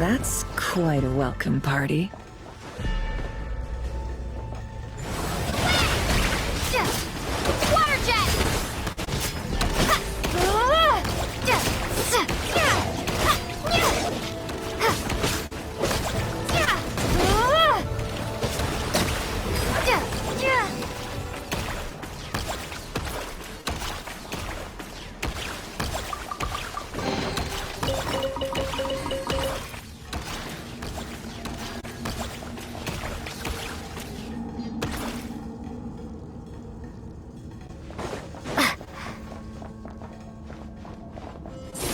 That's quite a welcome party. Water jet!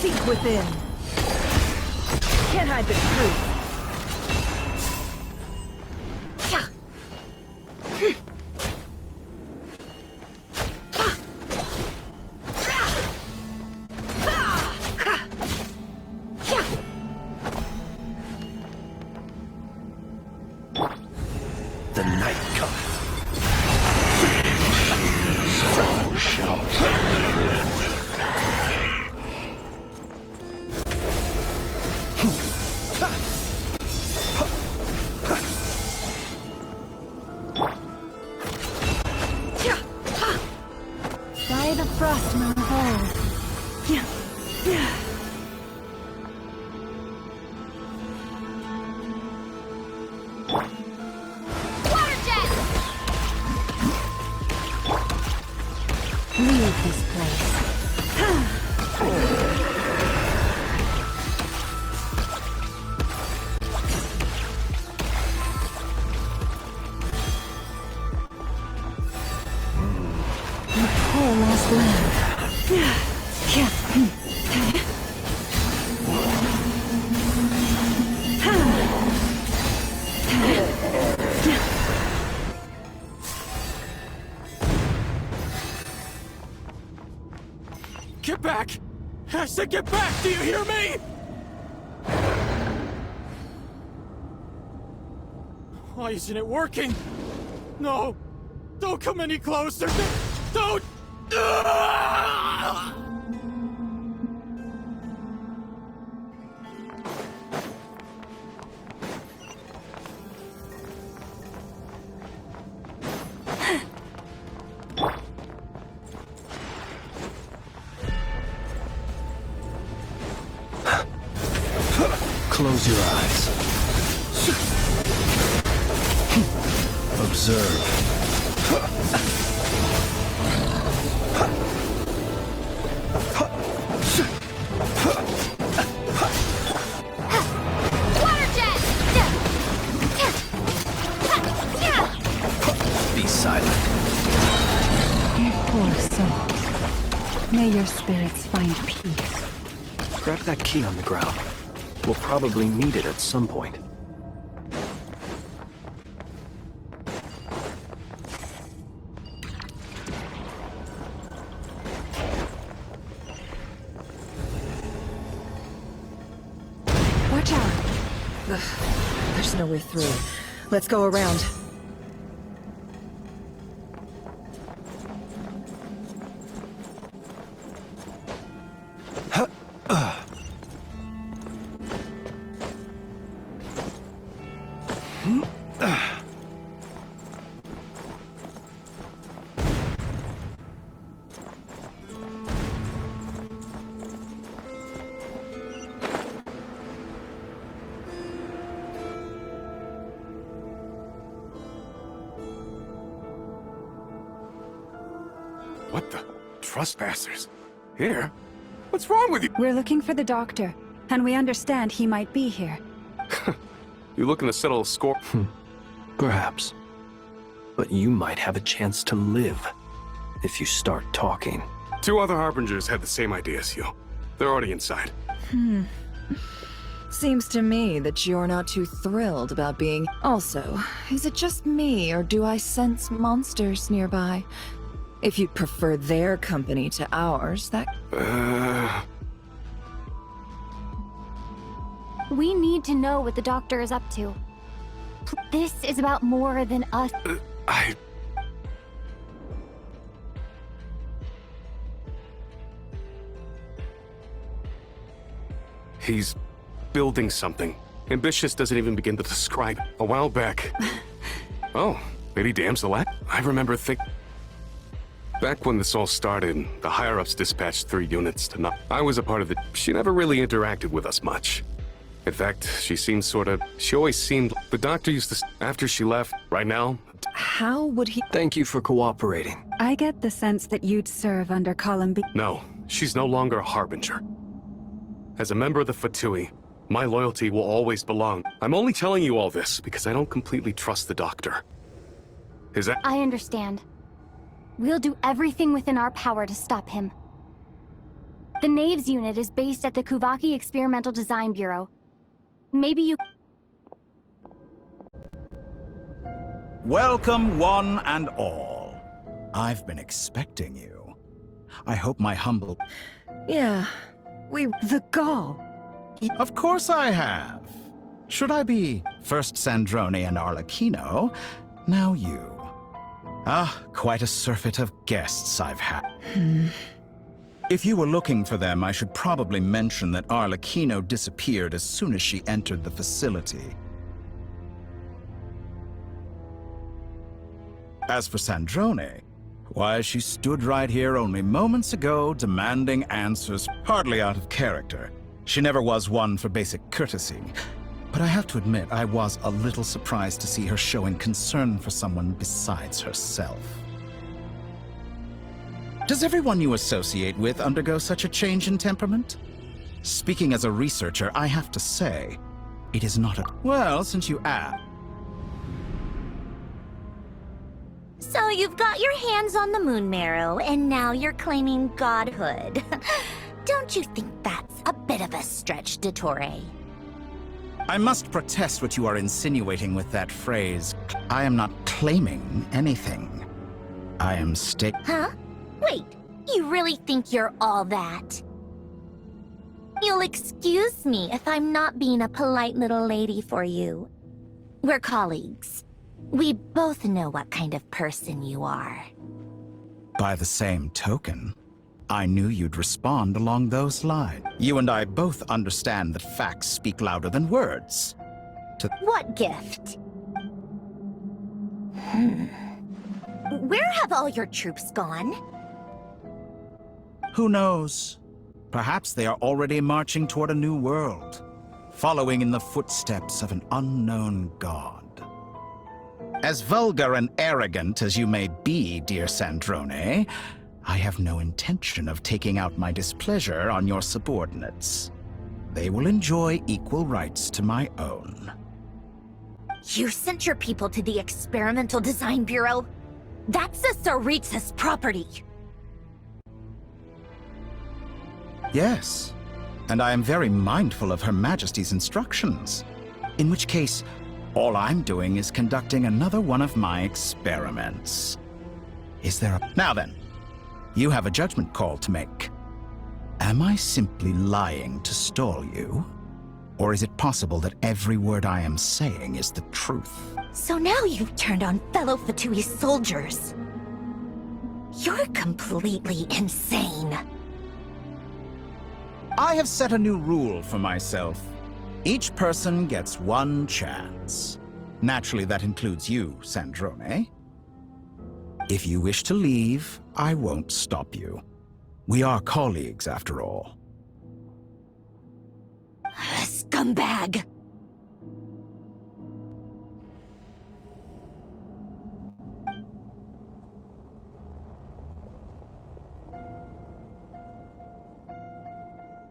Seek within. Can't hide the truth. The night cometh. So shall By the frost moon of old. Water jet! Leave this place. Poor lost land. Get back! I said get back! Do you hear me? Why isn't it working? No! Don't come any closer! Don't! Ah! Close your eyes. Observe. Water jet! Be silent. You poor soul. May your spirits find peace. Grab that key on the ground. We'll probably need it at some point. Watch out. Ugh, there's no way through. Let's go around. What the? Trespassers? Here? What's wrong with you? We're looking for the doctor, and we understand he might be here. You looking to settle a score? Perhaps. But you might have a chance to live if you start talking. Two other Harbingers had the same idea as you. They're already inside. Seems to me that you're not too thrilled about being... Also, is it just me, or do I sense monsters nearby? If you'd prefer their company to ours, that... We need to know what the doctor is up to. This is about more than us. He's building something Ambitious doesn't even begin to describe. A while back. Oh, Lady Damselette? I remember back when this all started, the higher-ups dispatched 3 units to not. I was a part of it. She never really interacted with us much. In fact, she always seemed. The doctor used to. After she left, right now. How would he? Thank you for cooperating. I get the sense that you'd serve under Column B. No, she's no longer a harbinger. As a member of the Fatui, my loyalty will always belong. I'm only telling you all this because I don't completely trust the doctor. Is that? I understand. We'll do everything within our power to stop him. The Knaves unit is based at the Kuvaki Experimental Design Bureau. Maybe you... Welcome, one and all. I've been expecting you. I hope my humble... Yeah, The gall! Of course I have. Should I be first Sandrone and Arlecchino, now you. Ah, quite a surfeit of guests I've had. If you were looking for them, I should probably mention that Arlecchino disappeared as soon as she entered the facility. As for Sandrone, why, she stood right here only moments ago demanding answers, hardly out of character. She never was one for basic courtesy. But I have to admit, I was a little surprised to see her showing concern for someone besides herself. Does everyone you associate with undergo such a change in temperament? Speaking as a researcher, I have to say, it is not a... Well, since you ask... So you've got your hands on the moon marrow, and now you're claiming godhood. Don't you think that's a bit of a stretch, Dottore? I must protest what you are insinuating with that phrase. I am not claiming anything. I am Huh? Wait, you really think you're all that? You'll excuse me if I'm not being a polite little lady for you. We're colleagues. We both know what kind of person you are. By the same token, I knew you'd respond along those lines. You and I both understand that facts speak louder than words. What gift? Where have all your troops gone? Who knows? Perhaps they are already marching toward a new world, following in the footsteps of an unknown god. As vulgar and arrogant as you may be, dear Sandrone, I have no intention of taking out my displeasure on your subordinates. They will enjoy equal rights to my own. You sent your people to the Experimental Design Bureau? That's the Tsaritsa's property! Yes, and I am very mindful of Her Majesty's instructions. In which case, all I'm doing is conducting another one of my experiments. Is there a... Now then, you have a judgment call to make. Am I simply lying to stall you? Or is it possible that every word I am saying is the truth? So now you've turned on fellow Fatui soldiers. You're completely insane. I have set a new rule for myself. Each person gets one chance. Naturally, that includes you, Sandrone. If you wish to leave, I won't stop you. We are colleagues, after all. Scumbag!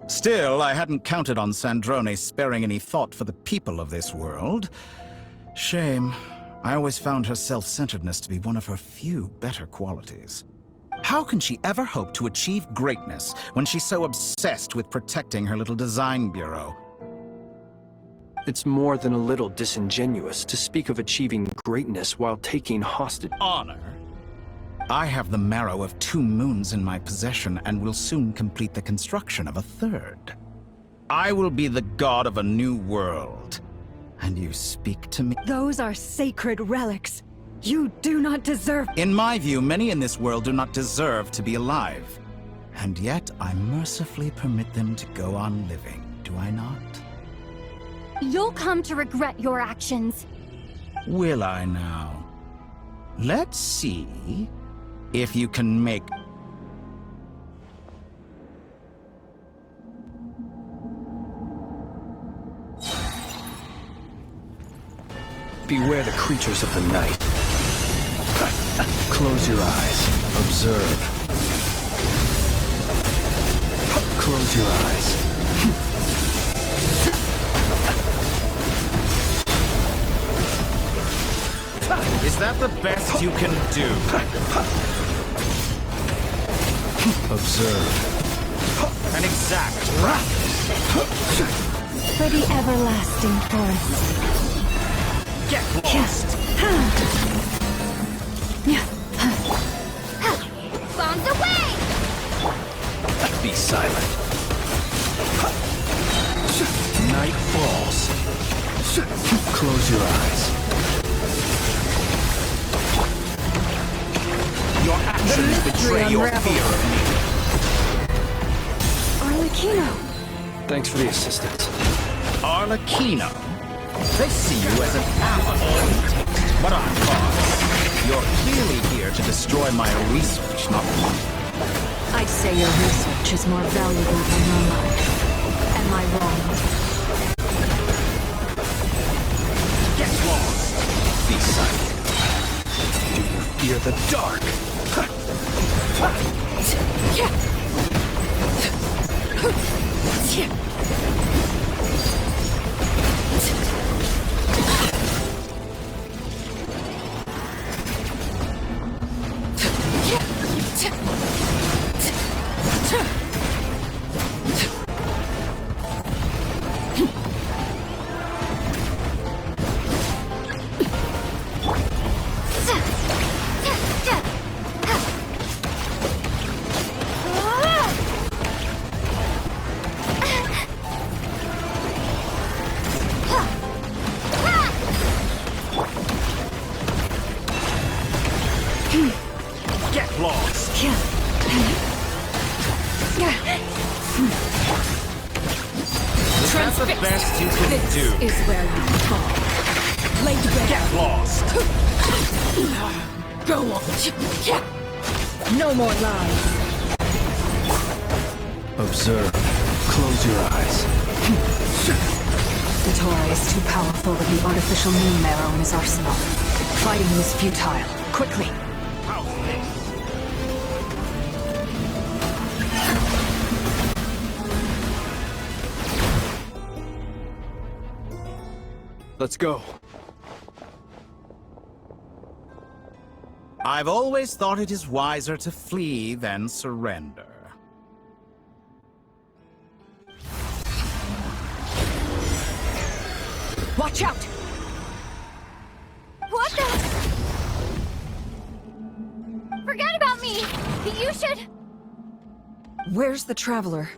Still, I hadn't counted on Sandrone sparing any thought for the people of this world. Shame. I always found her self-centeredness to be one of her few better qualities. How can she ever hope to achieve greatness when she's so obsessed with protecting her little design bureau? It's more than a little disingenuous to speak of achieving greatness while taking hostage. Honor? I have the marrow of 2 moons in my possession and will soon complete the construction of a 3rd. I will be the god of a new world. And you speak to me? Those are sacred relics. You do not deserve... In my view, many in this world do not deserve to be alive. And yet, I mercifully permit them to go on living, do I not? You'll come to regret your actions. Will I now? Let's see if you can make... Beware the creatures of the night. Close your eyes. Observe. Close your eyes. Is that the best you can do? Observe. An exact For the everlasting forest. get lost! Bombs away! Be silent. Night falls. Close your eyes. Your actions betray your fear of me. Arlecchino! Thanks for the assistance. Arlecchino? They see you as an ally. But I'm boss. You're clearly here to destroy my research, not mine. I'd say your research is more valuable than your life. Am I wrong? Get lost! Be silent. Do you fear the dark? Get lost! Is that the best you can do? Is where you fall. Laid bare. Get lost! Go on. No more lies. Observe. Close your eyes. The Torah is too powerful with the artificial moon marrow in his arsenal. Fighting you is futile. Quickly. How's this? Let's go. I've always thought it is wiser to flee than surrender. Watch out! What the? Forget about me! You should... Where's the Traveler?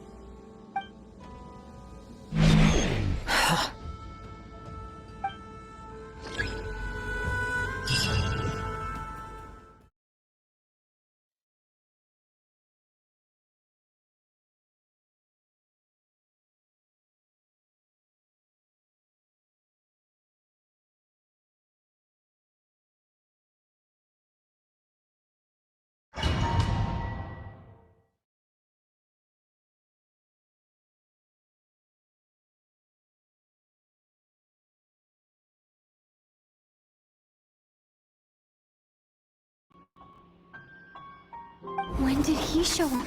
When did he show up?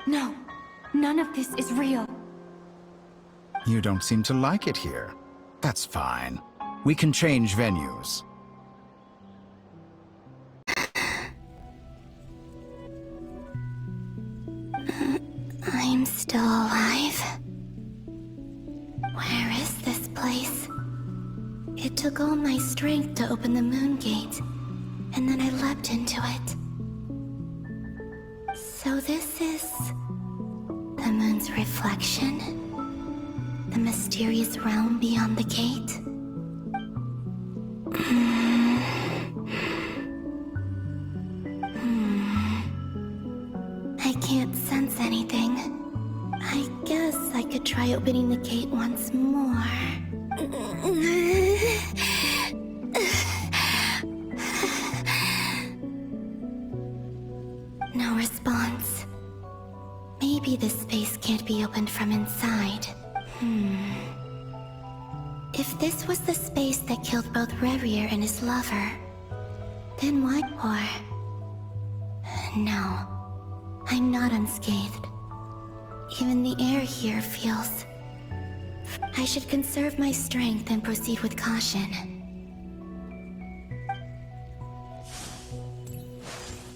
No, none of this is real. You don't seem to like it here. That's fine. We can change venues. I'm still alive. Where is this place? It took all my strength to open the moon gate, and then I leapt into it. So this is... the moon's reflection? The mysterious realm beyond the gate? I can't sense anything. I guess I could try opening the gate once more. No response. Maybe this space can't be opened from inside. If this was the space that killed both Revier and his lover, then why pour? No, I'm not unscathed. Even the air here feels... I should conserve my strength and proceed with caution.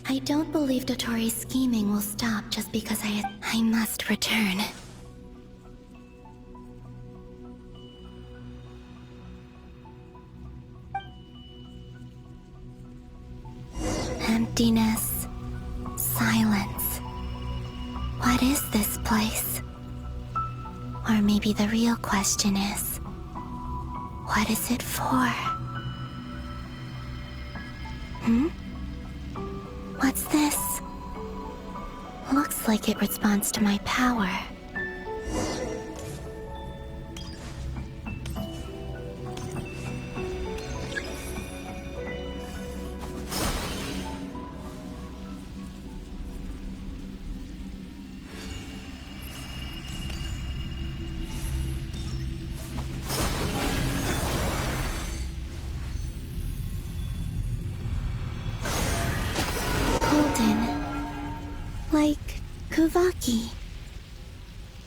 I don't believe Dotori's scheming will stop just because I must return. Emptiness. Silence. What is this place? Or maybe the real question is, what is it for? What's this? Looks like it responds to my power. Like Kuvaki.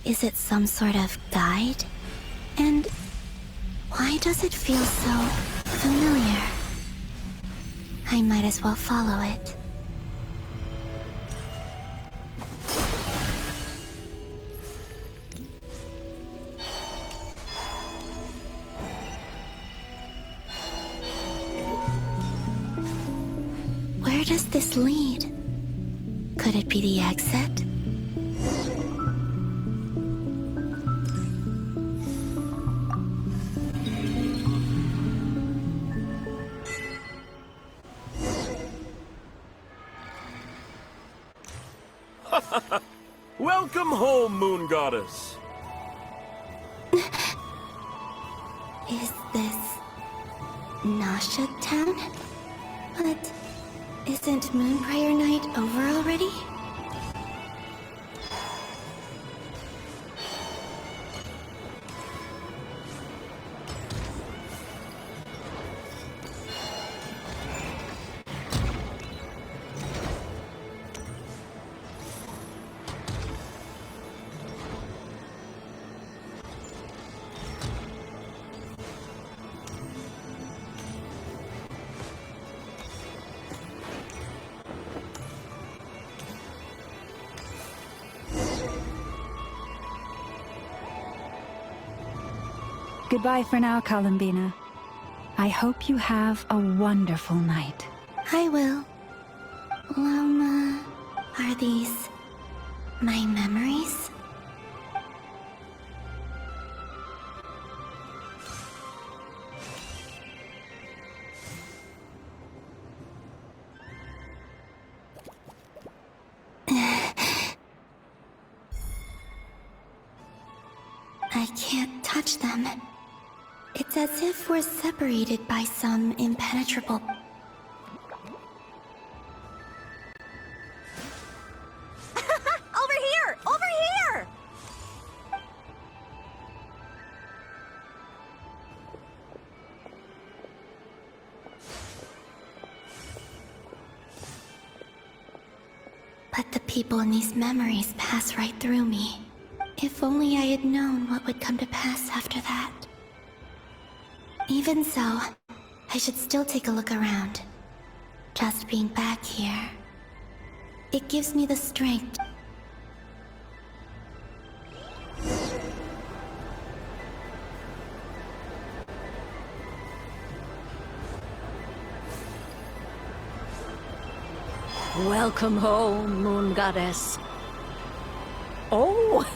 Is it some sort of guide? And why does it feel so familiar? I might as well follow it. Where does this lead? Could it be the exit? Welcome home, Moon Goddess. Is this Nasha Town? But isn't Moon Prayer Night over already? Goodbye for now, Columbina. I hope you have a wonderful night. I will. Are these my memories? I can't touch them. It's as if we're separated by some impenetrable... Over here! Over here! But the people in these memories pass right through me. If only I had known what would come to pass after that. Even so, I should still take a look around. Just being back here, it gives me the strength. Welcome home, Moon Goddess. Oh,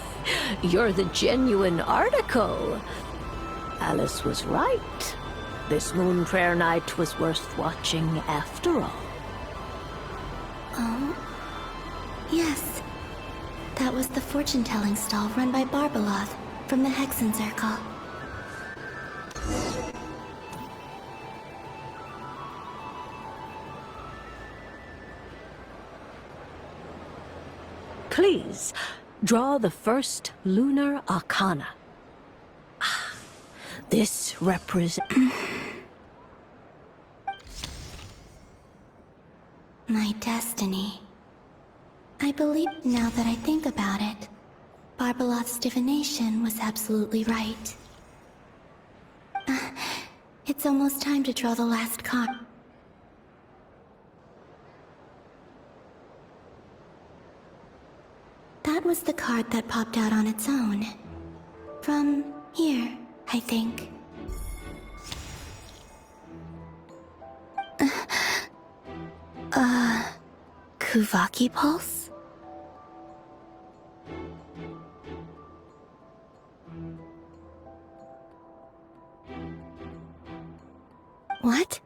you're the genuine article. Alice was right. This Moon Prayer Night was worth watching after all. Oh, yes. That was the fortune-telling stall run by Barbeloth from the Hexen Circle. Please, draw the first lunar arcana. This represents... My destiny. I believe now that I think about it, Barbeloth's divination was absolutely right. It's almost time to draw the last card. That was the card that popped out on its own. From here, I think. Kuvaki Pulse? What?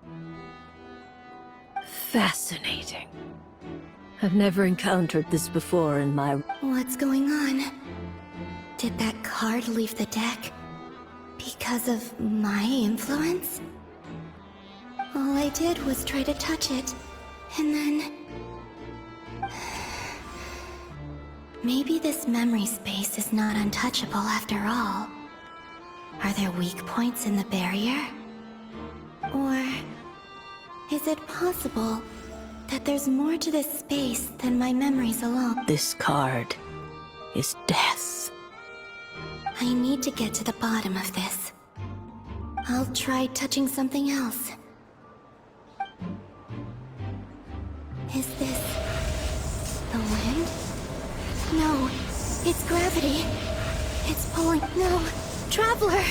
Fascinating. I've never encountered this before in my... What's going on? Did that card leave the deck because of my influence? All I did was try to touch it, and then... Maybe this memory space is not untouchable after all. Are there weak points in the barrier? Or is it possible that there's more to this space than my memories alone? This card is death. I need to get to the bottom of this. I'll try touching something else. Is this the wind? No, it's gravity. It's pulling. No, Traveler!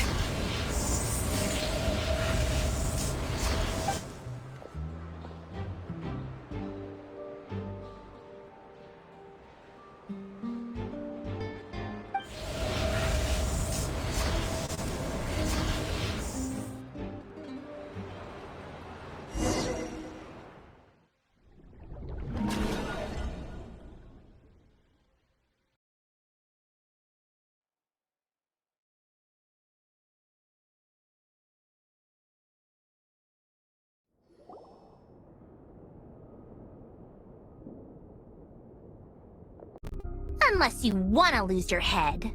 Unless you want to lose your head.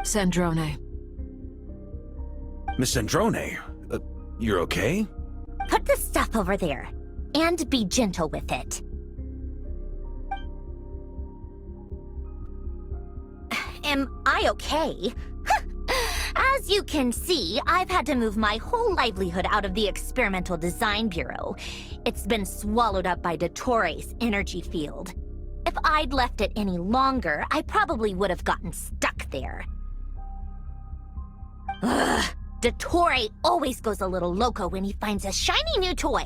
Sandrone. Miss Sandrone, you're okay? Put the stuff over there, and be gentle with it. Am I okay? As you can see, I've had to move my whole livelihood out of the Experimental Design Bureau. It's been swallowed up by Dottores' energy field. If I'd left it any longer, I probably would have gotten stuck there. Ugh, Dottore always goes a little loco when he finds a shiny new toy.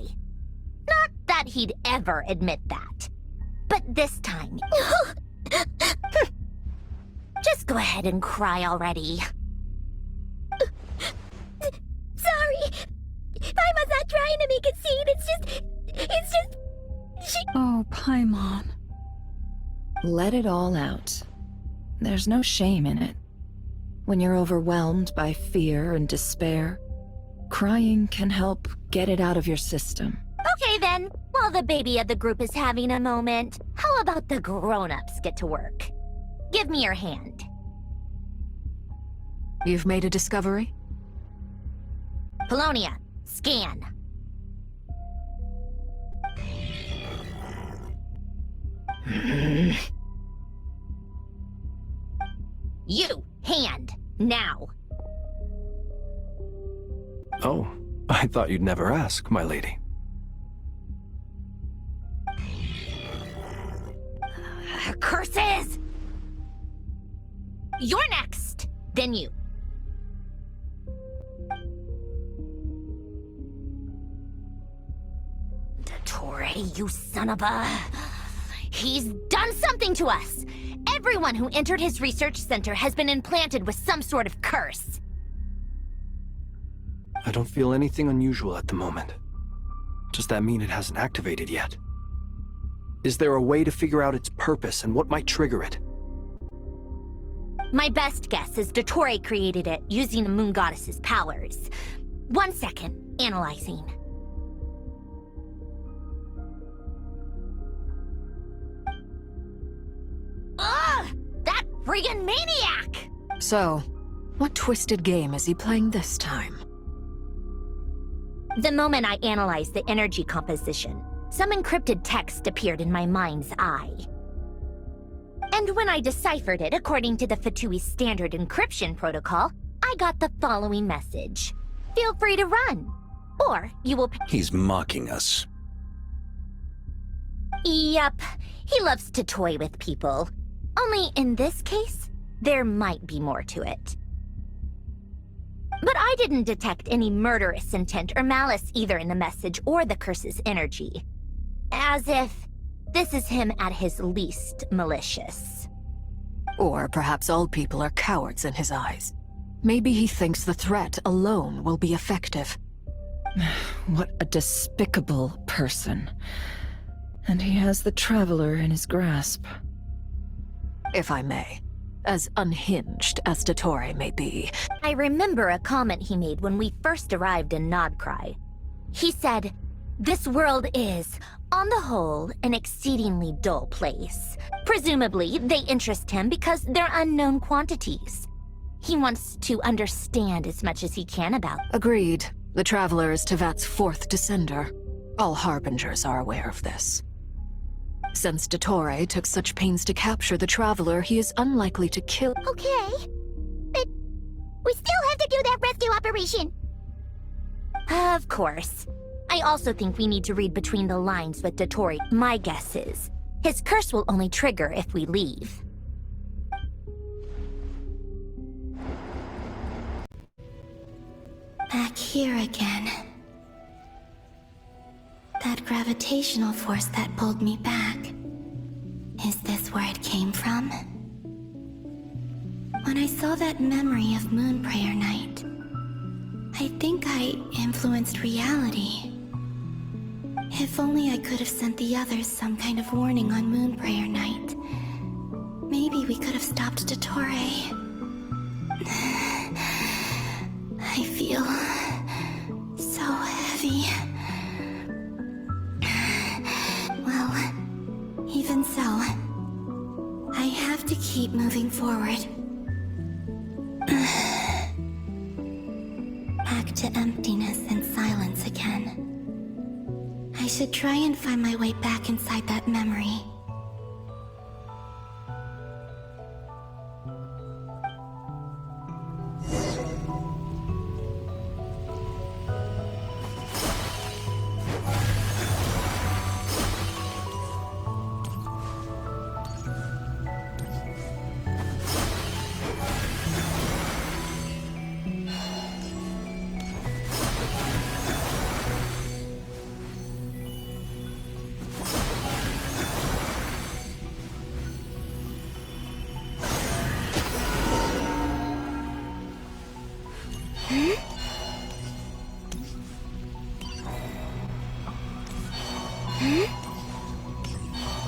Not that he'd ever admit that. But this time... Just go ahead and cry already. Sorry! I was not trying to make a scene, it's just... Oh, Paimon. Let it all out. There's no shame in it. When you're overwhelmed by fear and despair, crying can help get it out of your system. Okay then, while the baby of the group is having a moment, how about the grown-ups get to work? Give me your hand. You've made a discovery? Polonia, scan. You, hand, now. Oh, I thought you'd never ask, my lady. Curses! You're next, then you. Dottore, you son of a... He's done something to us! Everyone who entered his research center has been implanted with some sort of curse. I don't feel anything unusual at the moment. Does that mean it hasn't activated yet? Is there a way to figure out its purpose and what might trigger it? My best guess is Dottore created it using the moon goddess's powers. 1 second, analyzing. Ugh! That friggin' maniac! So, what twisted game is he playing this time? The moment I analyzed the energy composition, some encrypted text appeared in my mind's eye. And when I deciphered it according to the Fatui standard encryption protocol, I got the following message. Feel free to run, or you will... He's mocking us. Yep, he loves to toy with people. Only in this case, there might be more to it. But I didn't detect any murderous intent or malice either in the message or the curse's energy. As if this is him at his least malicious. Or perhaps all people are cowards in his eyes. Maybe he thinks the threat alone will be effective. What a despicable person. And he has the Traveler in his grasp. If I may. As unhinged as Dottore may be. I remember a comment he made when we first arrived in Nodcry. He said, "This world is, on the whole, an exceedingly dull place. Presumably, they interest him because they're unknown quantities. He wants to understand as much as he can about." Agreed. The Traveler is Tevat's fourth descender. All Harbingers are aware of this. Since Dottore took such pains to capture the Traveler, he is unlikely to kill— Okay. But we still have to do that rescue operation. Of course. I also think we need to read between the lines with Dottore. My guess is, his curse will only trigger if we leave. Back here again. That gravitational force that pulled me back. Is this where it came from? When I saw that memory of Moon Prayer Night, I think I influenced reality. If only I could have sent the others some kind of warning on Moon Prayer Night. Maybe we could have stopped Dottore. I feel so heavy. Well, even so, I have to keep moving forward. Back to emptiness and silence again. I should try and find my way back inside that memory.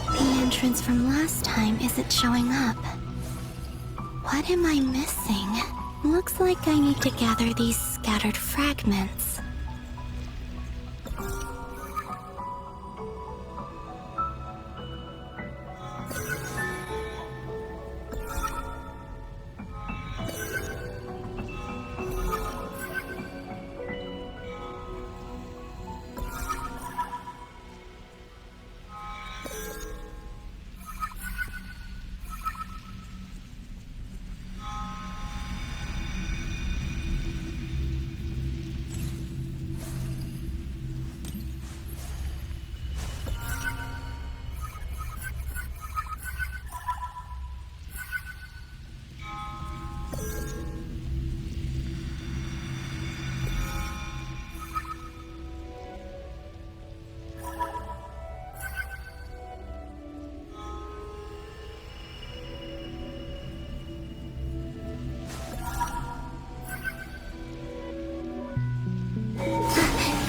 The entrance from last time isn't showing up. What am I missing? Looks like I need to gather these scattered fragments.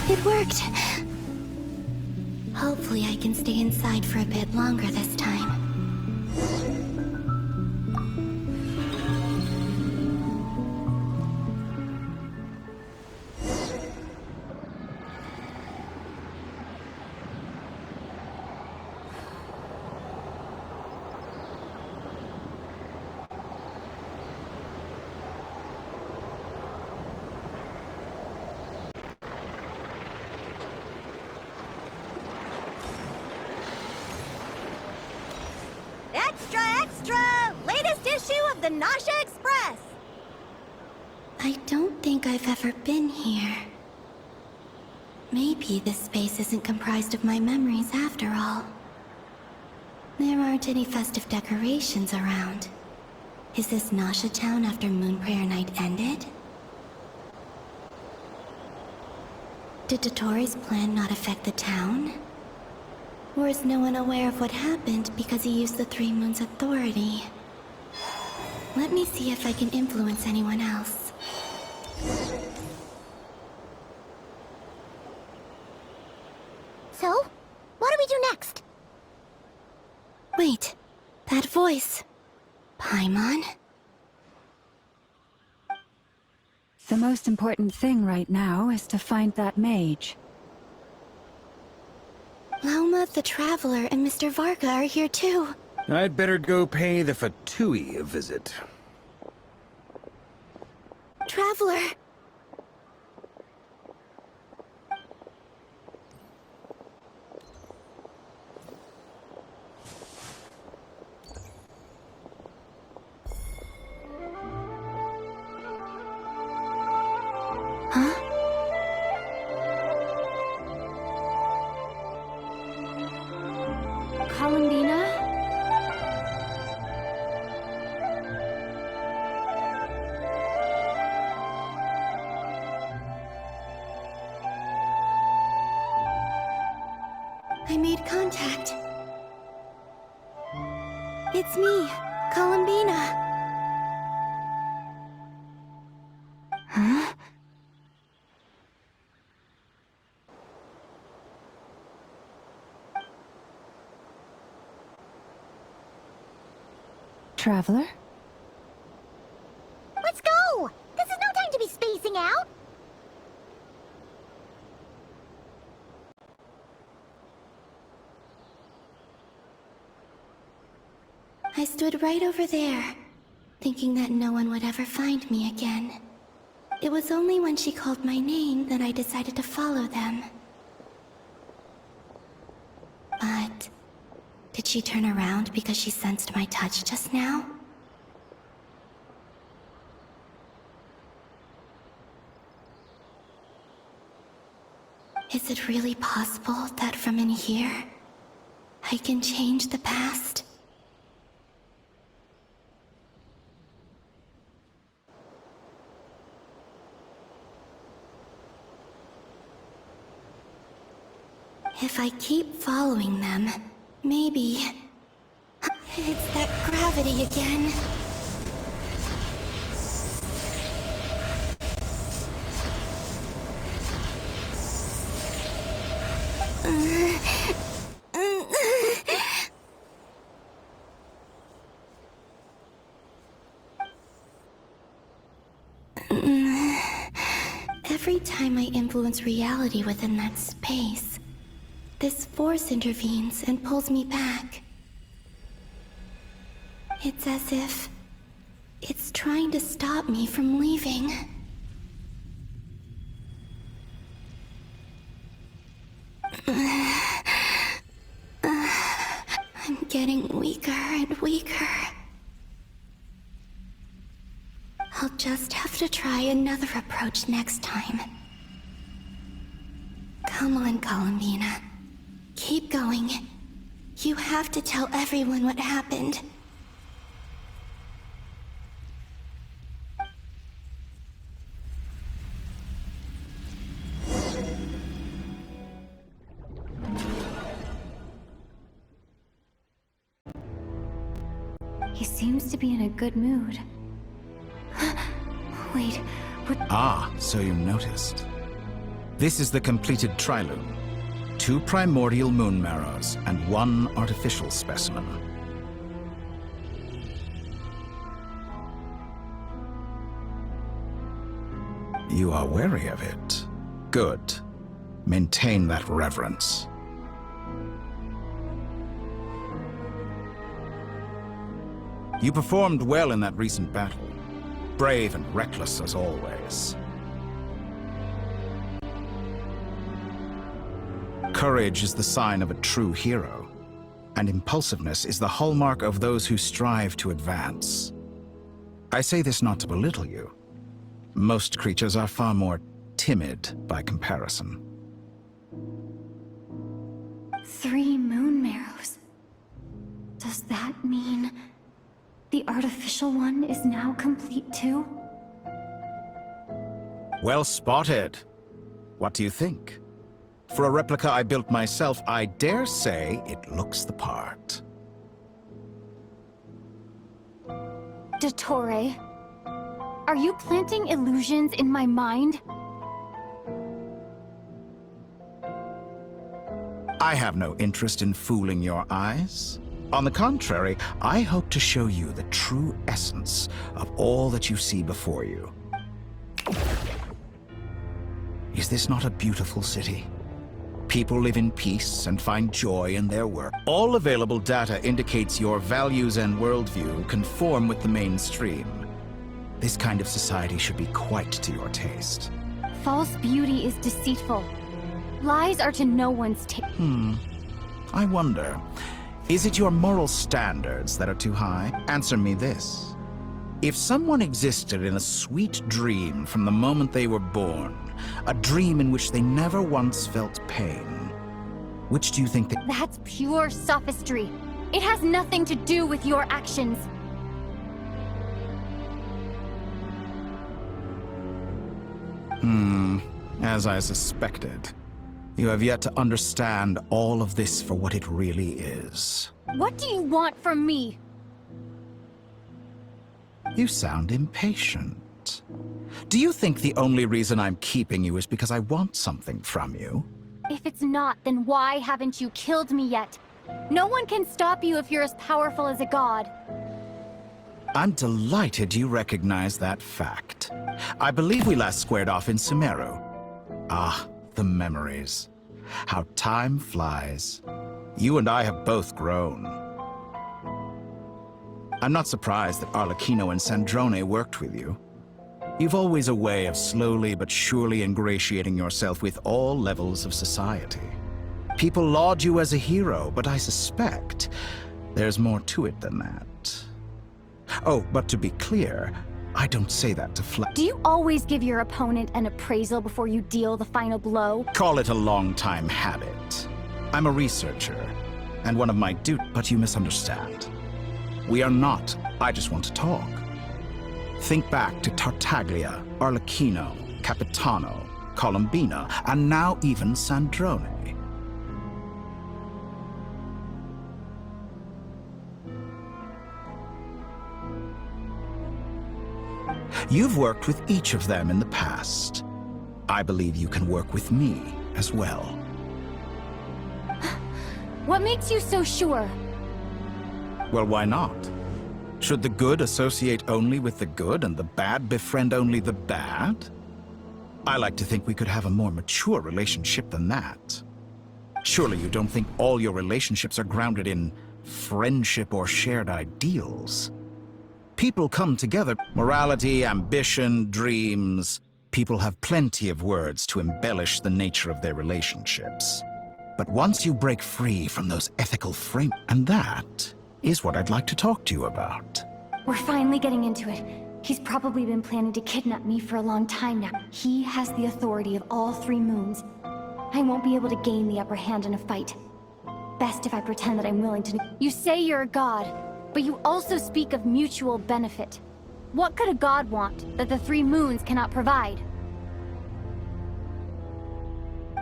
It worked! Hopefully I can stay inside for a bit longer this time. issue of the Nasha Express! I don't think I've ever been here. Maybe this space isn't comprised of my memories after all. There aren't any festive decorations around. Is this Nasha Town after Moon Prayer Night ended? Did Dotori's plan not affect the town? Or is no one aware of what happened because he used the Three Moons' authority? Let me see if I can influence anyone else. So, what do we do next? Wait, that voice. Paimon? The most important thing right now is to find that mage. Lauma the Traveler and Mr. Varga are here too. I'd better go pay the Fatui a visit. Traveler! Huh? Columbina? I made contact. It's me, Columbina. Huh? Traveler? Let's go! This is no time to be spacing out! I stood right over there, thinking that no one would ever find me again. It was only when she called my name that I decided to follow them. But... did she turn around because she sensed my touch just now? Is it really possible that from in here, I can change the past? If I keep following them, maybe... it's that gravity again. Every time I influence reality within that space, this force intervenes and pulls me back. It's as if it's trying to stop me from leaving. I'm getting weaker and weaker. I'll just have to try another approach next time. Come on, Columbina. Keep going. You have to tell everyone what happened. He seems to be in a good mood. Wait, what? Ah, so you noticed. This is the completed Triloom. 2 primordial moon marrows and 1 artificial specimen. You are wary of it. Good. Maintain that reverence. You performed well in that recent battle. Brave and reckless as always. Courage is the sign of a true hero, and impulsiveness is the hallmark of those who strive to advance. I say this not to belittle you. Most creatures are far more timid by comparison. 3 moon marrows. Does that mean the artificial one is now complete too? Well spotted. What do you think? For a replica I built myself, I dare say it looks the part. Dottore, are you planting illusions in my mind? I have no interest in fooling your eyes. On the contrary, I hope to show you the true essence of all that you see before you. Is this not a beautiful city? People live in peace and find joy in their work. All available data indicates your values and worldview conform with the mainstream. This kind of society should be quite to your taste. False beauty is deceitful. Lies are to no one's taste. I wonder, is it your moral standards that are too high? Answer me this. If someone existed in a sweet dream from the moment they were born, a dream in which they never once felt pain, which do you think that— That's pure sophistry. It has nothing to do with your actions. As I suspected. You have yet to understand all of this for what it really is. What do you want from me? You sound impatient. Do you think the only reason I'm keeping you is because I want something from you? If it's not, then why haven't you killed me yet? No one can stop you if you're as powerful as a god. I'm delighted you recognize that fact. I believe we last squared off in Sumeru. Ah, the memories. How time flies. You and I have both grown. I'm not surprised that Arlecchino and Sandrone worked with you. You've always a way of slowly but surely ingratiating yourself with all levels of society. People laud you as a hero, but I suspect there's more to it than that. Oh, but to be clear, I don't say that to flatter. Do you always give your opponent an appraisal before you deal the final blow? Call it a long-time habit. I'm a researcher, and one of my duties, but you misunderstand. We are not. I just want to talk. Think back to Tartaglia, Arlecchino, Capitano, Colombina, and now even Sandrone. You've worked with each of them in the past. I believe you can work with me as well. What makes you so sure? Well, why not? Should the good associate only with the good and the bad befriend only the bad? I like to think we could have a more mature relationship than that. Surely you don't think all your relationships are grounded in friendship or shared ideals? People come together. Morality, ambition, dreams. People have plenty of words to embellish the nature of their relationships. But once you break free from those ethical frames, and that is what I'd like to talk to you about. We're finally getting into it. He's probably been planning to kidnap me for a long time now. He has the authority of all 3 moons. I won't be able to gain the upper hand in a fight. Best if I pretend that I'm willing to— You say you're a god, but you also speak of mutual benefit. What could a god want that the 3 moons cannot provide?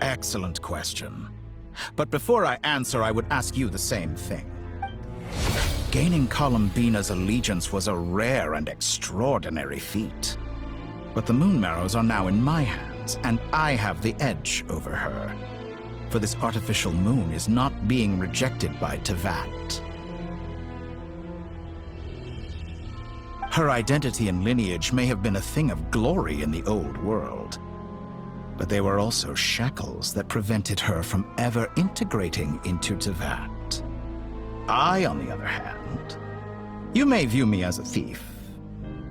Excellent question. But before I answer, I would ask you the same thing. Gaining Colombina's allegiance was a rare and extraordinary feat. But the Moon Marrows are now in my hands, and I have the edge over her. For this artificial moon is not being rejected by Tevat. Her identity and lineage may have been a thing of glory in the old world, but they were also shackles that prevented her from ever integrating into Tevat. I, on the other hand, you may view me as a thief,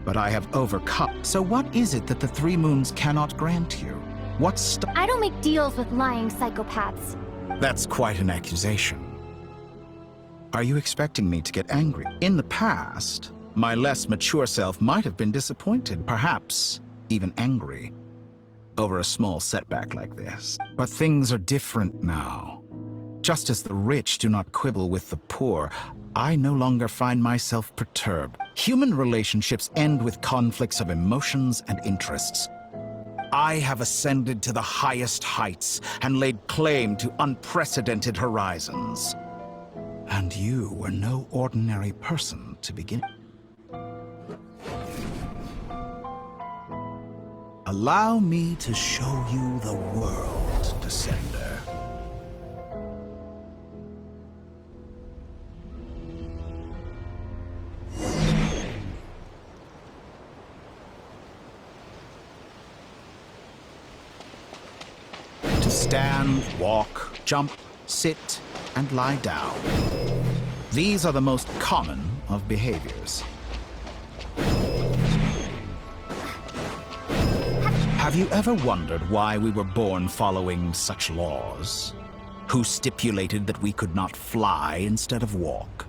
but I have overcome. So what is it that the 3 moons cannot grant you? I don't make deals with lying psychopaths. That's quite an accusation. Are you expecting me to get angry? In the past, My less mature self might have been disappointed, perhaps even angry, over a small setback like this. But things are different now. Just as the rich do not quibble with the poor, I no longer find myself perturbed. Human relationships end with conflicts of emotions and interests. I have ascended to the highest heights and laid claim to unprecedented horizons. And you were no ordinary person to begin. Allow me to show you the world, Descender. To stand, walk, jump, sit, and lie down. These are the most common of behaviors. Have you ever wondered why we were born following such laws? Who stipulated that we could not fly instead of walk?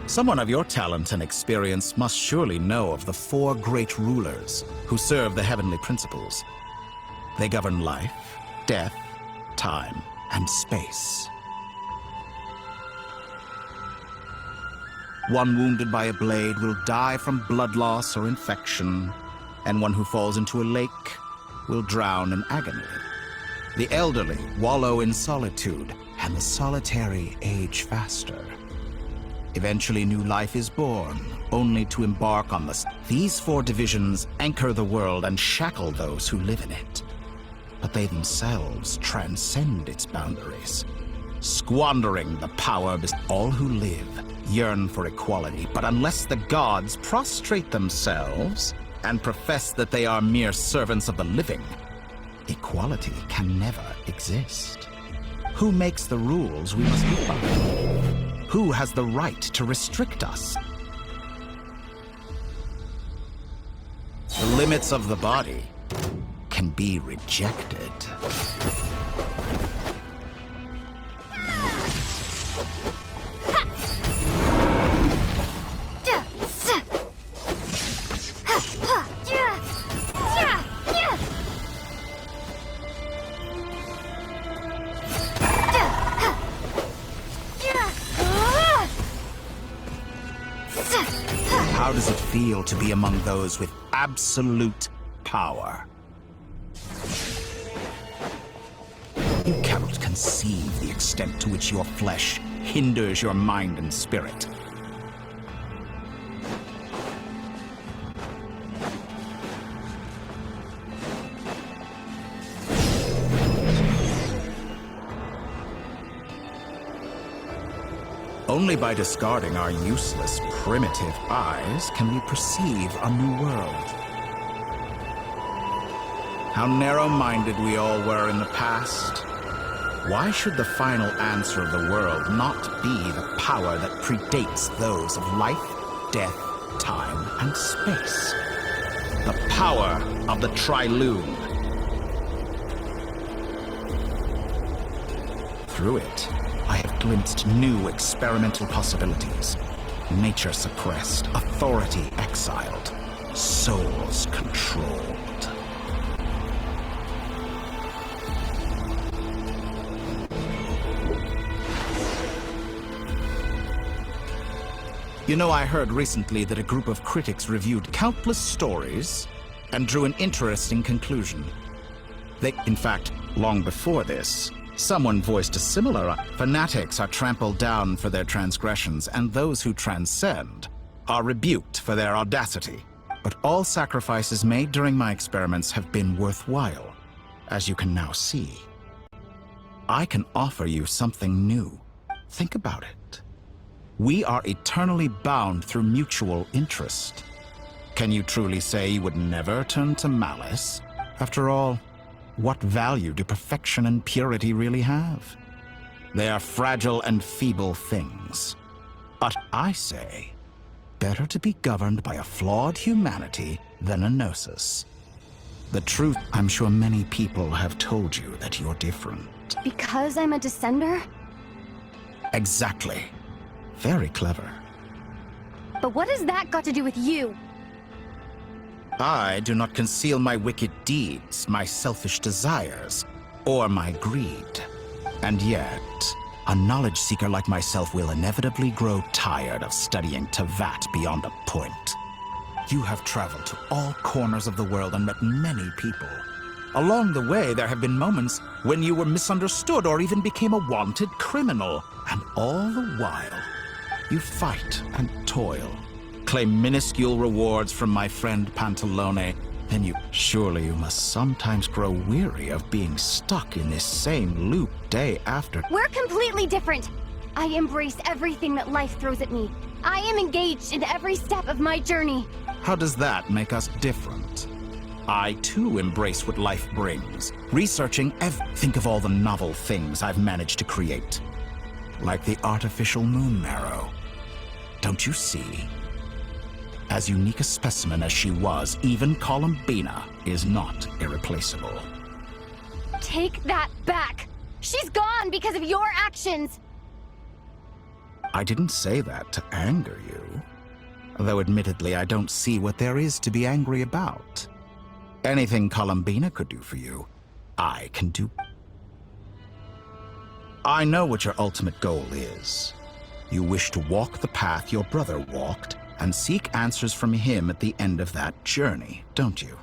Someone of your talent and experience must surely know of the 4 great rulers who serve the heavenly principles. They govern life, death, time, and space. One wounded by a blade will die from blood loss or infection, and one who falls into a lake will drown in agony. The elderly wallow in solitude, and the solitary age faster. Eventually, new life is born, only to embark on These 4 divisions anchor the world and shackle those who live in it. But they themselves transcend its boundaries, squandering the power. All who live yearn for equality, but unless the gods prostrate themselves and profess that they are mere servants of the living, equality can never exist. Who makes the rules we must live by? Who has the right to restrict us? The limits of the body can be rejected. How does it feel to be among those with absolute power? You cannot conceive the extent to which your flesh hinders your mind and spirit. Only by discarding our useless, primitive eyes can we perceive a new world. How narrow-minded we all were in the past. Why should the final answer of the world not be the power that predates those of life, death, time, and space? The power of the Triloom. Through it, I have glimpsed new experimental possibilities. Nature suppressed, authority exiled, souls controlled. You know, I heard recently that a group of critics reviewed countless stories and drew an interesting conclusion. In fact, long before this, someone voiced a similar. Fanatics are trampled down for their transgressions, and those who transcend are rebuked for their audacity. But all sacrifices made during my experiments have been worthwhile, as you can now see. I can offer you something new. Think about it. We are eternally bound through mutual interest. Can you truly say you would never turn to malice? After all, what value do perfection and purity really have? They are fragile and feeble things. But I say, better to be governed by a flawed humanity than a gnosis. The truth, I'm sure many people have told you that you're different. Because I'm a descender? Exactly. Very clever. But what has that got to do with you? I do not conceal my wicked deeds, my selfish desires, or my greed. And yet, a knowledge seeker like myself will inevitably grow tired of studying Tevat beyond a point. You have traveled to all corners of the world and met many people. Along the way, there have been moments when you were misunderstood or even became a wanted criminal. And all the while, you fight and toil, claim minuscule rewards from my friend Pantalone, then surely you must sometimes grow weary of being stuck in this same loop day after. We're completely different. I embrace everything that life throws at me. I am engaged in every step of my journey. How does that make us different? I too embrace what life brings, researching think of all the novel things I've managed to create. Like the artificial moon marrow. Don't you see? As unique a specimen as she was, even Columbina is not irreplaceable. Take that back! She's gone because of your actions! I didn't say that to anger you. Though admittedly, I don't see what there is to be angry about. Anything Columbina could do for you, I can do. I know what your ultimate goal is. You wish to walk the path your brother walked, and seek answers from him at the end of that journey, don't you?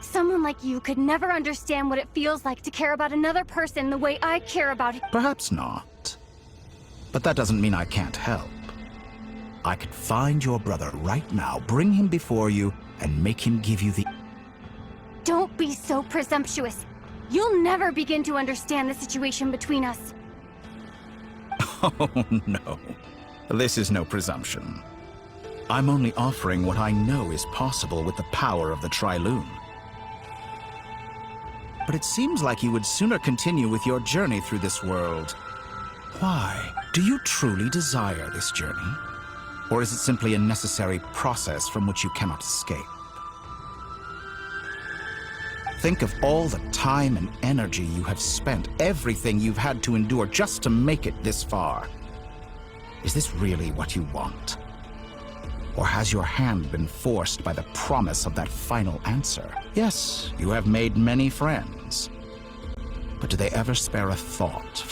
Someone like you could never understand what it feels like to care about another person the way I care about it. Perhaps not. But that doesn't mean I can't help. I could find your brother right now, bring him before you, and make him give you the... Don't be so presumptuous. You'll never begin to understand the situation between us. Oh, no. This is no presumption. I'm only offering what I know is possible with the power of the Trilune. But it seems like you would sooner continue with your journey through this world. Why? Do you truly desire this journey? Or is it simply a necessary process from which you cannot escape? Think of all the time and energy you have spent, everything you've had to endure just to make it this far. Is this really what you want? Or has your hand been forced by the promise of that final answer? Yes, you have made many friends. But do they ever spare a thought?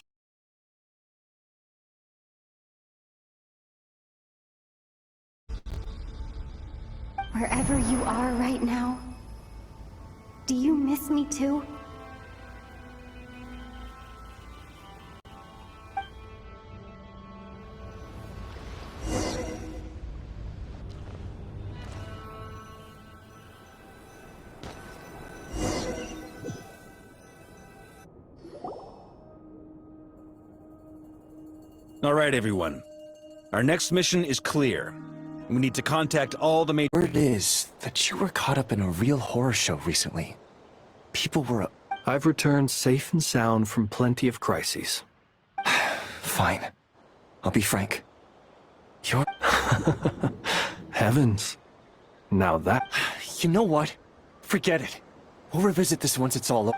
Wherever you are right now, do you miss me too? All right, everyone. Our next mission is clear. We need to contact all the major... Word is that you were caught up in a real horror show recently. People were... I've returned safe and sound from plenty of crises. Fine. I'll be frank. You're... Heavens. Now that... You know what? Forget it. We'll revisit this once it's all up.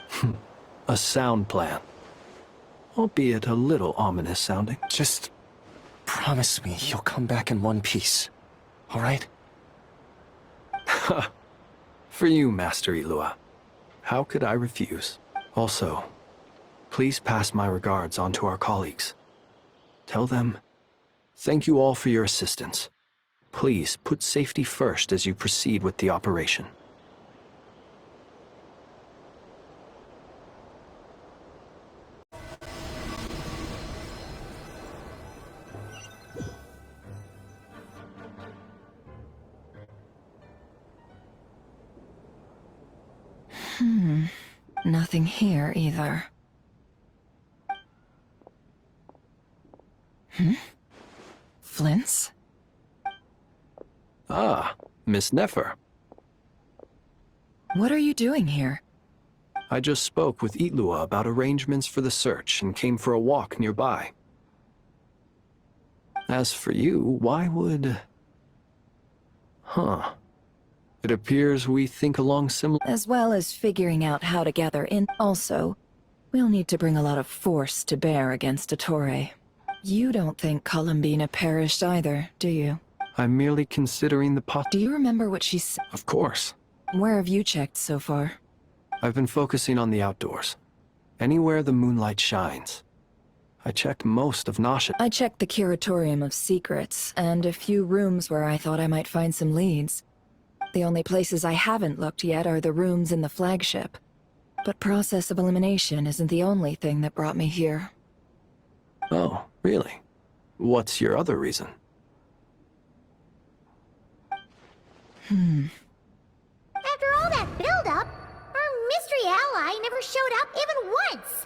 A sound plan. Albeit a little ominous sounding. Just promise me you'll come back in one piece. All right? For you, Master Ilua. How could I refuse? Also, please pass my regards on to our colleagues. Tell them, thank you all for your assistance. Please put safety first as you proceed with the operation. Nothing here either. Flints? Ah, Miss Nefer. What are you doing here? I just spoke with Itlua about arrangements for the search and came for a walk nearby. As for you, why would... Huh. It appears we think along similar... As well as figuring out how to gather in. Also, we'll need to bring a lot of force to bear against Ettore. You don't think Columbina perished either, do you? I'm merely considering the Do you remember what she said? Of course. Where have you checked so far? I've been focusing on the outdoors. Anywhere the moonlight shines. I checked most of Nasha. I checked the Curatorium of Secrets, and a few rooms where I thought I might find some leads. The only places I haven't looked yet are the rooms in the flagship. But process of elimination isn't the only thing that brought me here. Oh, really? What's your other reason? After all that build-up, our mystery ally never showed up even once!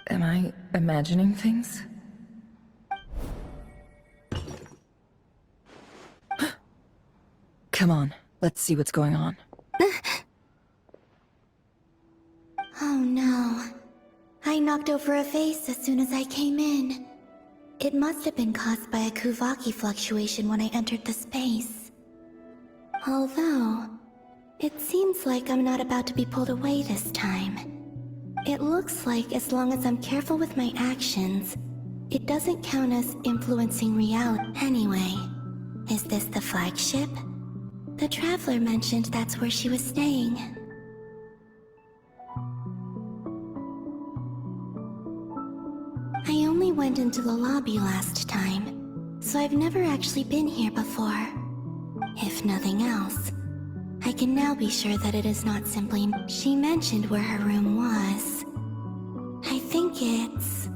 Am I imagining things? Come on, let's see what's going on. Oh no. I knocked over a vase as soon as I came in. It must have been caused by a Kuvaki fluctuation when I entered the space. Although, it seems like I'm not about to be pulled away this time. It looks like as long as I'm careful with my actions, it doesn't count as influencing reality. Anyway, is this the flagship? The Traveler mentioned that's where she was staying. I only went into the lobby last time, so I've never actually been here before. If nothing else, I can now be sure that it is not simply... She mentioned where her room was. I think it's...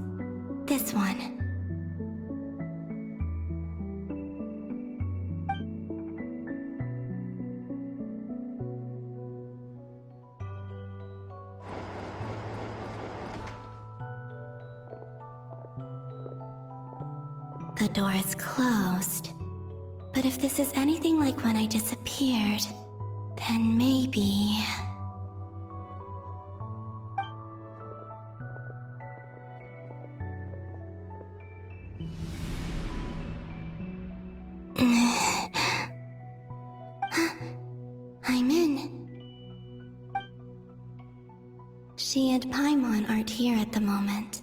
this one. The door is closed. But if this is anything like when I disappeared, then maybe... I'm in. She and Paimon aren't here at the moment.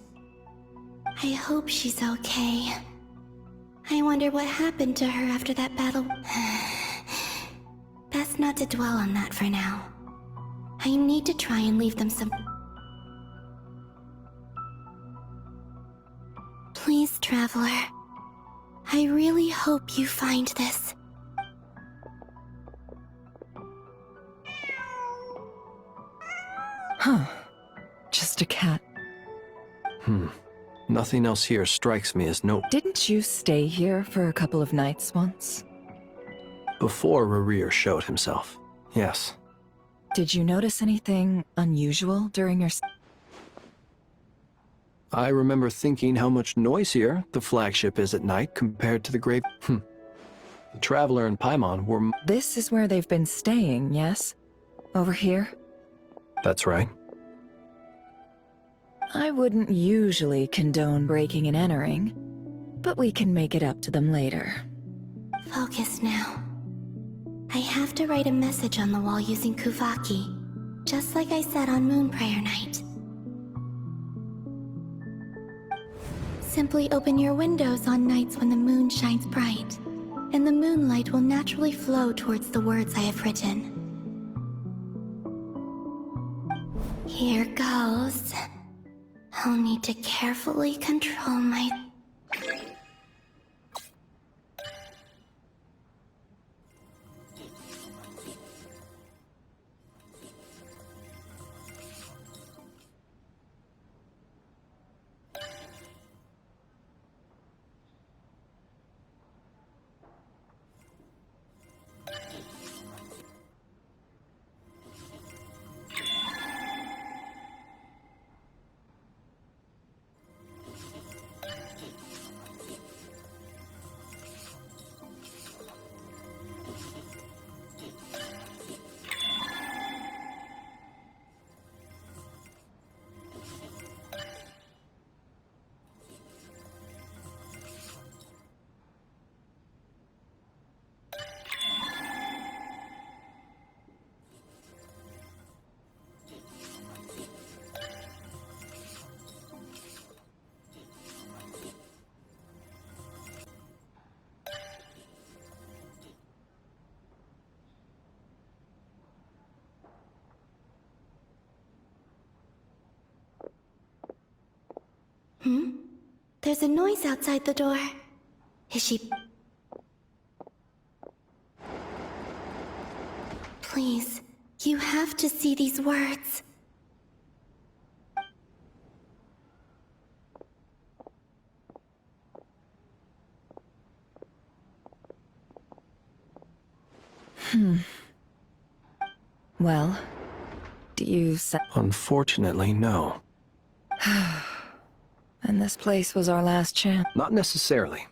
I hope she's okay. I wonder what happened to her after that battle. Best not to dwell on that for now. I need to try and leave them some... Please, Traveler. I really hope you find this. Huh. Just a cat. Nothing else here strikes me as no... Didn't you stay here for a couple of nights once? Before Rerir showed himself, yes. Did you notice anything unusual during your... I remember thinking how much noisier the flagship is at night compared to the grave... The Traveler and Paimon were... This is where they've been staying, yes? Over here? That's right. I wouldn't usually condone breaking and entering, but we can make it up to them later. Focus now. I have to write a message on the wall using Kuvaki, just like I said on Moon Prayer Night. Simply open your windows on nights when the moon shines bright, and the moonlight will naturally flow towards the words I have written. Here goes. I'll need to carefully control my... There's a noise outside the door. Is she... Please, you have to see these words. Well, do you Unfortunately, no. And this place was our last chance. Not necessarily.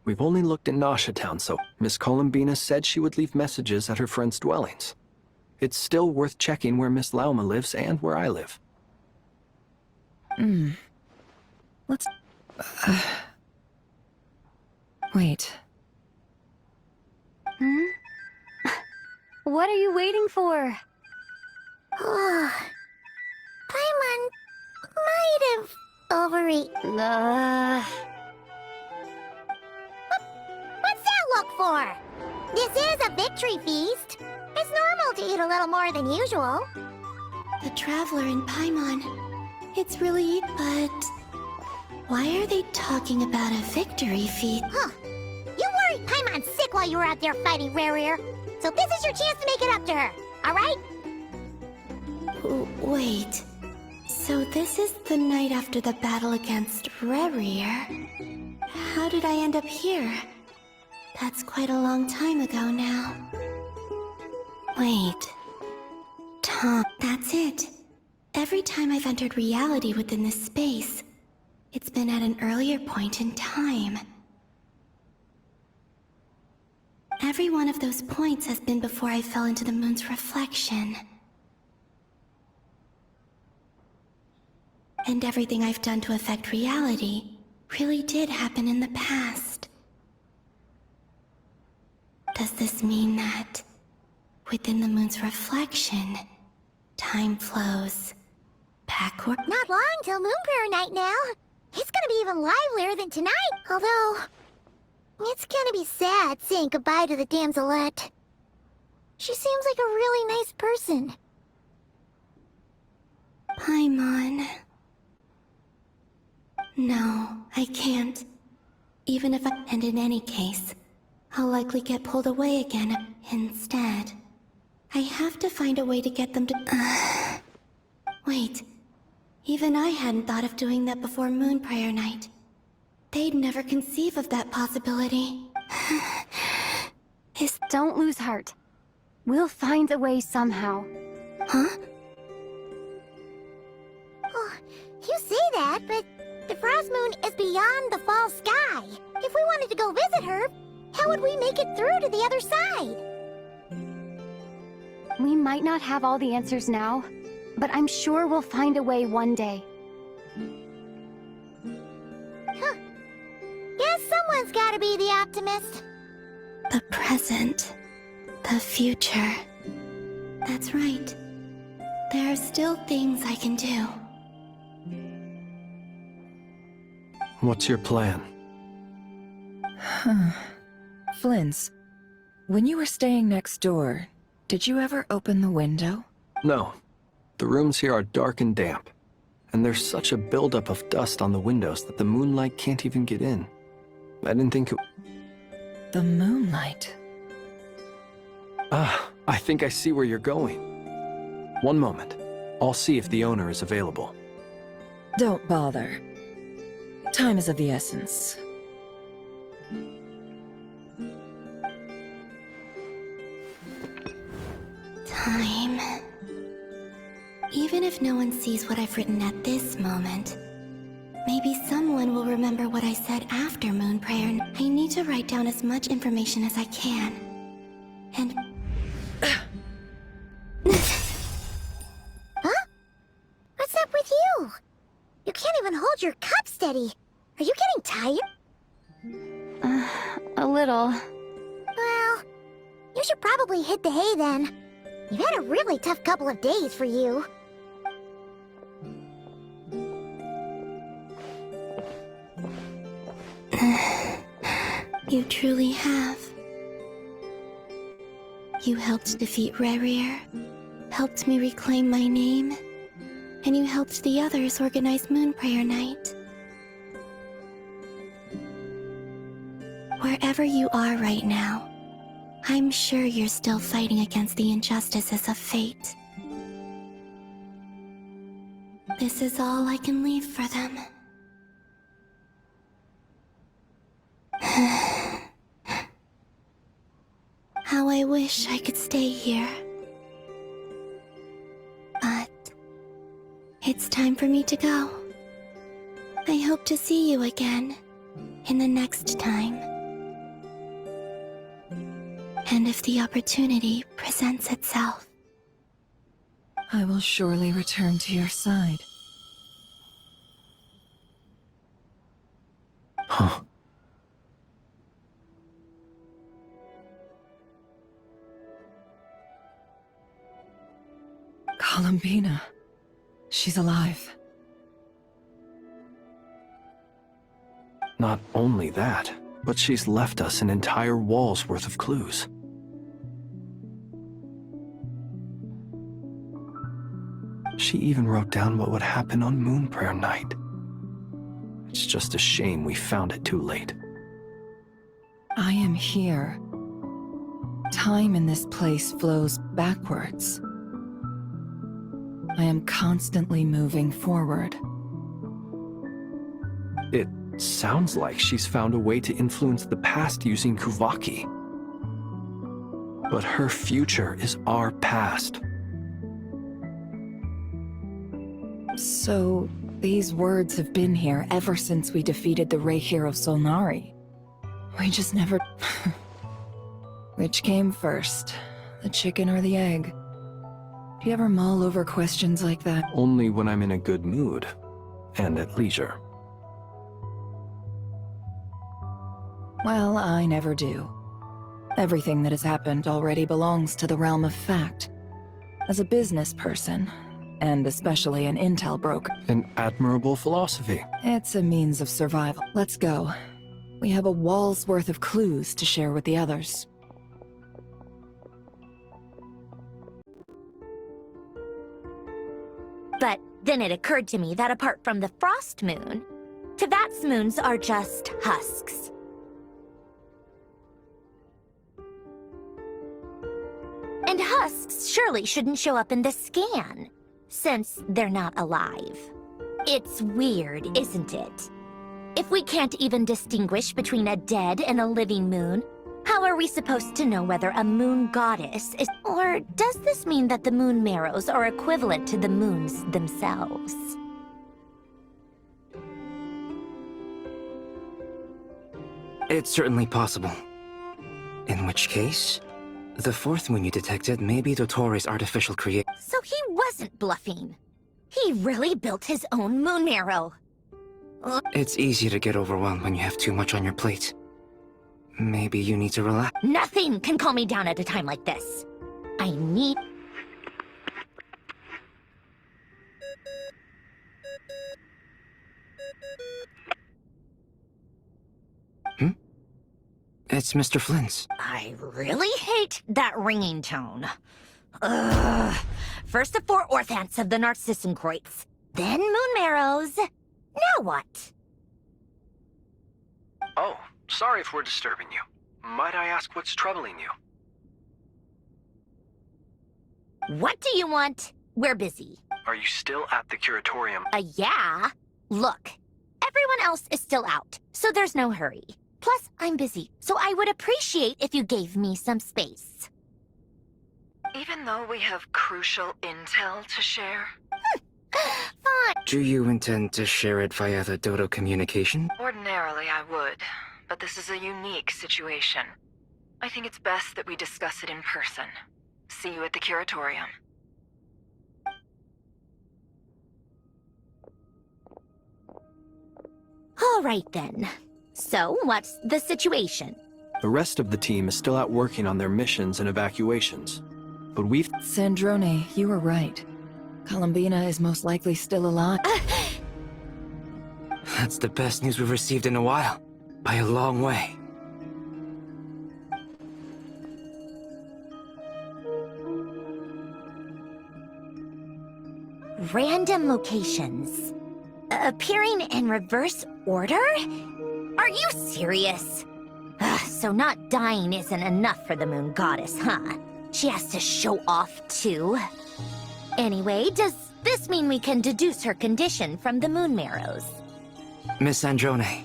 We've only looked in Nasha Town, so Miss Columbina said she would leave messages at her friends' dwellings. It's still worth checking where Miss Lauma lives and where I live. Let's... Wait. What are you waiting for? Paimon might have overeaten. What's that look for? This is a victory feast. It's normal to eat a little more than usual. The Traveler in Paimon. It's really... but... why are they talking about a victory feast? Huh. You worried Paimon sick while you were out there fighting Rare. So this is your chance to make it up to her, alright? Wait. So this is the night after the battle against Rare. How did I end up here? That's quite a long time ago now. Wait. Tom, that's it. Every time I've entered reality within this space, it's been at an earlier point in time. Every one of those points has been before I fell into the moon's reflection. And everything I've done to affect reality really did happen in the past. Does this mean that, within the moon's reflection, time flows backward? Not long till Moon Prayer Night now. It's gonna be even livelier than tonight, although... it's gonna be sad saying goodbye to the damselette. She seems like a really nice person. Paimon. No, I can't. Even if I... and in any case, I'll likely get pulled away again instead. I have to find a way to get them to... Wait. Even I hadn't thought of doing that before Moon Prayer Night. They'd never conceive of that possibility. Don't lose heart. We'll find a way somehow. Huh? Oh, you say that, but the Frost Moon is beyond the fall sky. If we wanted to go visit her, how would we make it through to the other side? We might not have all the answers now, but I'm sure we'll find a way one day. Huh. Guess someone's gotta be the optimist. The present. The future. That's right. There are still things I can do. What's your plan? Flint's, when you were staying next door, did you ever open the window? No. The rooms here are dark and damp. And there's such a buildup of dust on the windows that the moonlight can't even get in. I didn't think it... The moonlight. Ah, I think I see where you're going. One moment. I'll see if the owner is available. Don't bother. Time is of the essence. Time. Even if no one sees what I've written at this moment, maybe someone will remember what I said after Moon Prayer. I need to write down as much information as I can. And... Huh? What's up with you? You can't even hold your cup steady. Are you getting tired? A little. Well, you should probably hit the hay then. You've had a really tough couple of days for you. You truly have. You helped defeat Rare, helped me reclaim my name, and you helped the others organize Moon Prayer Night. Wherever you are right now, I'm sure you're still fighting against the injustices of fate. This is all I can leave for them. How I wish I could stay here. But it's time for me to go. I hope to see you again in the next time. And if the opportunity presents itself. I will surely return to your side. Huh. Columbina. She's alive. Not only that, but she's left us an entire wall's worth of clues. She even wrote down what would happen on Moon Prayer Night. It's just a shame we found it too late. I am here. Time in this place flows backwards. I am constantly moving forward. It sounds like she's found a way to influence the past using Kuvaki. But her future is our past. So, these words have been here ever since we defeated the Ray Hero Solnari. We just never... Which came first, the chicken or the egg? Do you ever mull over questions like that? Only when I'm in a good mood, and at leisure. Well, I never do. Everything that has happened already belongs to the realm of fact. As a business person, and especially an intel broker. An admirable philosophy. It's a means of survival. Let's go. We have a wall's worth of clues to share with the others. But then it occurred to me that apart from the Frost Moon, Teyvat's moons are just husks. And husks surely shouldn't show up in the scan, since they're not alive. It's weird, isn't it? If we can't even distinguish between a dead and a living moon, how are we supposed to know whether a moon goddess is... Or does this mean that the moon marrows are equivalent to the moons themselves? It's certainly possible. In which case, the fourth moon you detected may be Dottoro's artificial creation. So he wasn't bluffing. He really built his own moon marrow. It's easy to get overwhelmed when you have too much on your plate. Maybe you need to relax. Nothing can calm me down at a time like this. I need... It's Mr. Flynn's. I really hate that ringing tone. Ugh. First the four orthants of the Narcissenkreuz, then moon marrows. Now what? Oh, sorry if we're disturbing you. Might I ask what's troubling you? What do you want? We're busy. Are you still at the curatorium? Yeah. Look, everyone else is still out, so there's no hurry. Plus, I'm busy, so I would appreciate if you gave me some space. Even though we have crucial intel to share? Fine. Do you intend to share it via the Dodo communication? Ordinarily I would, but this is a unique situation. I think it's best that we discuss it in person. See you at the curatorium. All right then. So, what's the situation? The rest of the team is still out working on their missions and evacuations. But we've... Sandrone, you were right. Columbina is most likely still alive. That's the best news we've received in a while. By a long way. Random locations. Appearing in reverse order? Are you serious? So not dying isn't enough for the moon goddess, huh? She has to show off too. Anyway, does this mean we can deduce her condition from the moon marrows? Miss Androne,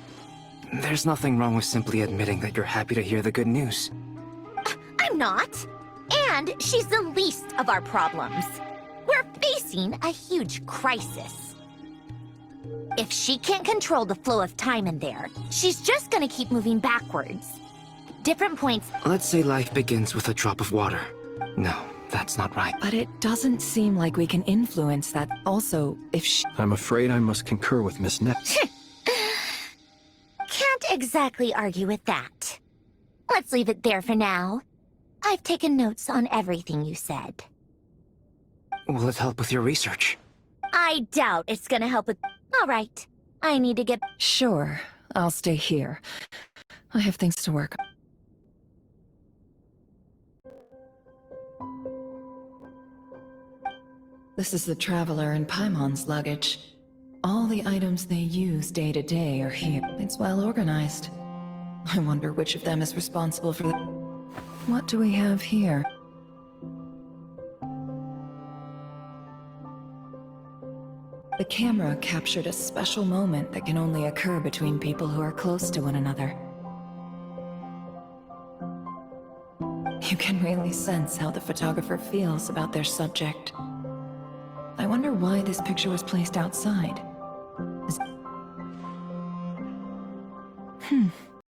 there's nothing wrong with simply admitting that you're happy to hear the good news. I'm not. And she's the least of our problems. We're facing a huge crisis. If she can't control the flow of time in there, she's just gonna keep moving backwards. Different points. Let's say life begins with a drop of water. No, that's not right. But it doesn't seem like we can influence that. Also, if she... I'm afraid I must concur with Miss Net. Can't exactly argue with that. Let's leave it there for now. I've taken notes on everything you said. Will it help with your research? I doubt it's gonna help with... All right. I need to get... Sure, I'll stay here. I have things to work on. This is the Traveler and Paimon's luggage. All the items they use day to day are here. It's well organized. I wonder which of them is responsible for the... What do we have here? The camera captured a special moment that can only occur between people who are close to one another. You can really sense how the photographer feels about their subject. I wonder why this picture was placed outside.